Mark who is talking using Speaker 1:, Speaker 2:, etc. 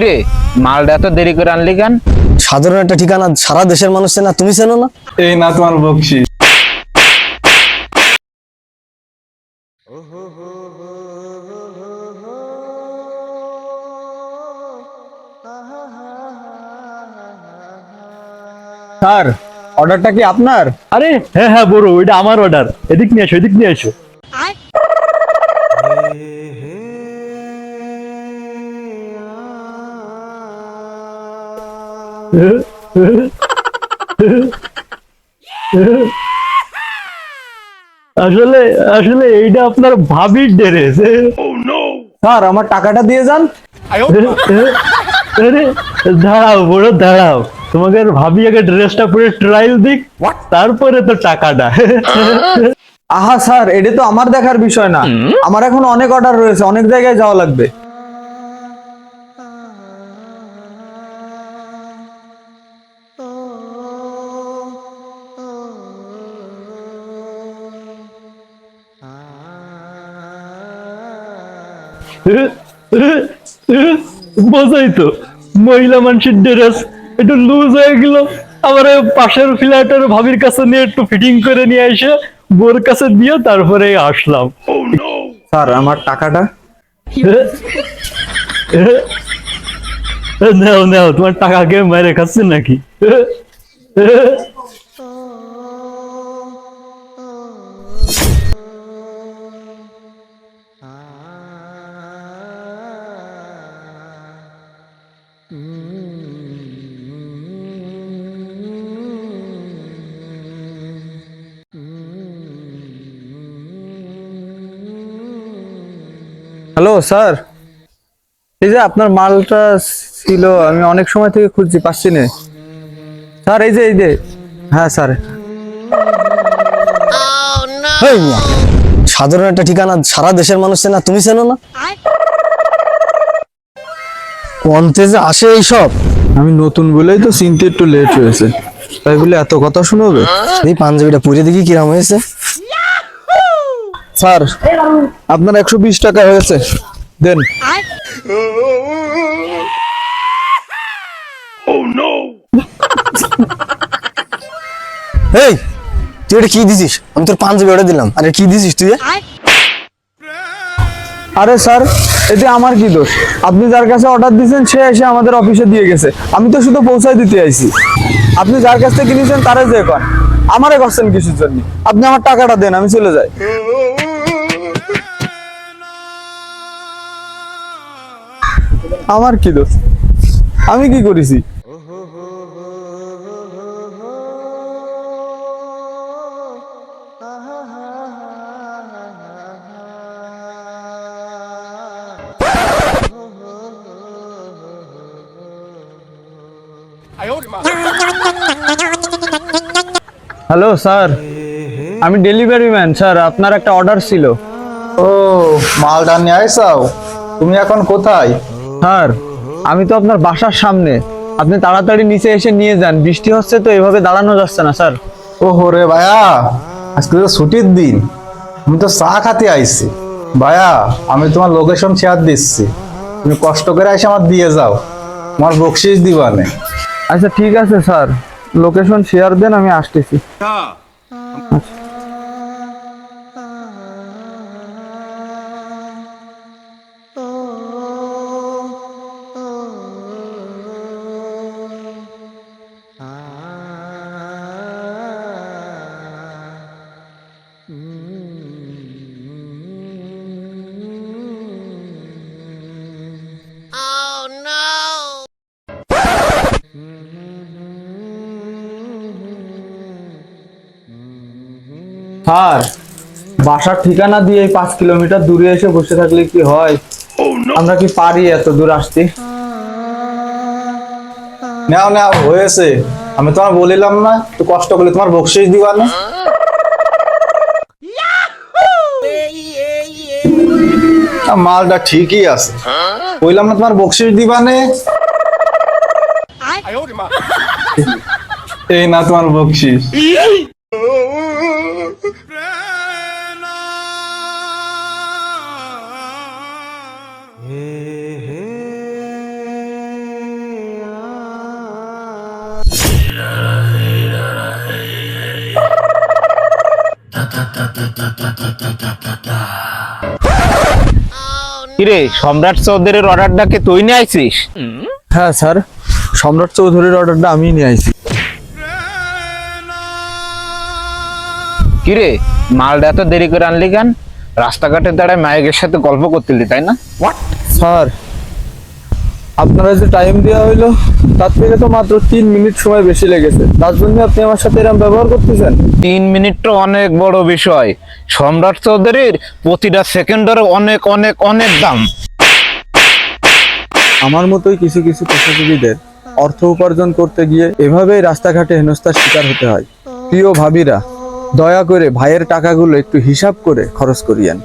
Speaker 1: রে মালটা এত দেরি করে আনলি কেন?
Speaker 2: সাধারণ একটা ঠিকানা সারা দেশের মানুষ চেনা, তুমি চেনো না?
Speaker 3: এই না তোমার বকশিস।
Speaker 4: স্যার, অর্ডারটা কি আপনার?
Speaker 5: আরে হ্যাঁ হ্যাঁ বড়, ওইটা আমার অর্ডার। এদিক নিয়ে এসো, এদিক নিয়ে এসো। আসলে আসলে এইটা আপনার ভাবির ড্রেস।
Speaker 4: স্যার, আমার টাকাটা দিয়ে যান।
Speaker 5: আরে দাঁড়াও বড়, দাঁড়াও, তোমাকে ভাবি আগে ড্রেসটা পরে ট্রায়াল দিক, তারপরে তো টাকাটা।
Speaker 4: আহা স্যার, এটা তো আমার দেখার বিষয় না। আমার এখন অনেক অর্ডার রয়েছে, অনেক জায়গায় যাওয়া লাগবে।
Speaker 5: বোঝাই তো, মহিলা মানুষের ড্রেস একটু লুজ হয়ে গেল, আবার ওই পাশের ফ্ল্যাটের ভাবির কাছে নিয়ে একটু ফিটিং করে নিয়ে এসে বোর কাছে দিয়ে তারপরে আসলাম।
Speaker 4: স্যার, আমার টাকাটা।
Speaker 5: নাও নাও, তোমার টাকাকে মেরে খাচ্ছে নাকি?
Speaker 4: হ্যালো স্যার, এই যে আপনার মালটা ছিল, আমি অনেক সময় থেকে খুঁজছি, পাচ্ছি না স্যার। এই যে হ্যাঁ স্যার।
Speaker 2: এই মিয়া, সাধারণ একটা ঠিকানা সারা দেশের মানুষ চেনা, তুমি চেনো না? কন্তে যে আসে এইসব।
Speaker 4: আমি নতুন বলেই তো চিনতে একটু লেট হয়েছে, তাই বলে এত কথা শোনাবে?
Speaker 2: এই পাঞ্জাবিটা পরে দেখি কিরাম হয়েছে।
Speaker 4: স্যার, আপনার 120 টাকা হয়েছে, দেন।
Speaker 2: এই, তুই এটা কি দিছিস? আমি তোর পাঞ্জাবি অর্ডার দিলাম, আরে কি দিছিস তুই?
Speaker 4: আরে স্যার, এতে আমার কি দোষ? আপনি যার কাছে অর্ডার দিয়েছেন সে এসে আমাদের অফিসে দিয়ে গেছে, আমি তো শুধু পৌঁছায় দিতে আইছি। আপনি যার কাছ থেকে কিনেছেন তারে যে কন, আমারে করছেন কিছুর জন্য? আপনি আমার টাকাটা দেন, আমি চলে যাই। আমার কি দোষ? আমি কি করেছি? হ্যালো স্যার, আমি ডেলিভারি ম্যান স্যার, আপনার একটা অর্ডার ছিল।
Speaker 3: ও, মালটা নিয়ে আইসাও? তুমি এখন কোথায়?
Speaker 4: স্যার, আমি তো আপনার বাসার সামনে, আপনি তাড়াতাড়ি নিচে এসে নিয়ে যান, বৃষ্টি হচ্ছে তো এভাবে দাঁড়ানো যাচ্ছে না স্যার।
Speaker 3: ওহো রে ভাইয়া, আজকে তো ছুটির দিন, আমি তো চা খাতে আইছি। ভাইয়া, আমি তোমার লোকেশন শেয়ার দিচ্ছি, তুমি কষ্ট করে এসে আমার দিয়ে যাও, তোমার বকশিস দিবানে।
Speaker 4: আচ্ছা ঠিক আছে স্যার, লোকেশন শেয়ার দেন, আমি আসতেছি। স্যার, বাসার ঠিকানা দিয়ে 5 কিলোমিটার দূরে এসে বসে থাকলে কি হয়? আমরা কি পারি এত দূর আসতে?
Speaker 3: নাও নাও, হয়েছে, আমি তোমার বলিলাম না একটু কষ্ট করলে তোমার বকশিস দিবানে। মালটা ঠিকই আছে, বললাম না তোমার বকশিস দিবানে। এই না তোমার বকশিস।
Speaker 1: কিরে, সম্রাট চৌধুরীর অর্ডারটা কি তুই নিয়ে আইছিস?
Speaker 4: হ্যাঁ স্যার, সম্রাট চৌধুরীর অর্ডারটা আমিই নিয়ে আইছি।
Speaker 1: কিরে, মালটা এত দেরি করে আনলি কেন? রাস্তাঘাটে দাঁড়ায় মায়ের সাথে গল্প করতেলি, তাই না?
Speaker 4: স্যার, আপনারা যে টাইম দেওয়া হইলো তার থেকে তো মাত্র 3 মিনিট সময় বেশি লেগেছে, তার জন্য আপনি আমার সাথে এরকম ব্যবহার করতেছেন।
Speaker 1: 3 মিনিট তো অনেক বড় বিষয়। সম্রাট চৌধুরীর প্রতিটা সেকেন্ডের অনেক অনেক অনেক দাম।
Speaker 4: আমার মতোই কিছু কিছু পেশাজীবীদের অর্থ উপার্জন করতে গিয়ে এভাবেই রাস্তাঘাটে হেনস্থার শিকার হতে হয়। প্রিয় ভাবিরা, দয়া করে ভাইয়ের টাকাগুলো একটু হিসাব করে খরচ করিয়েন।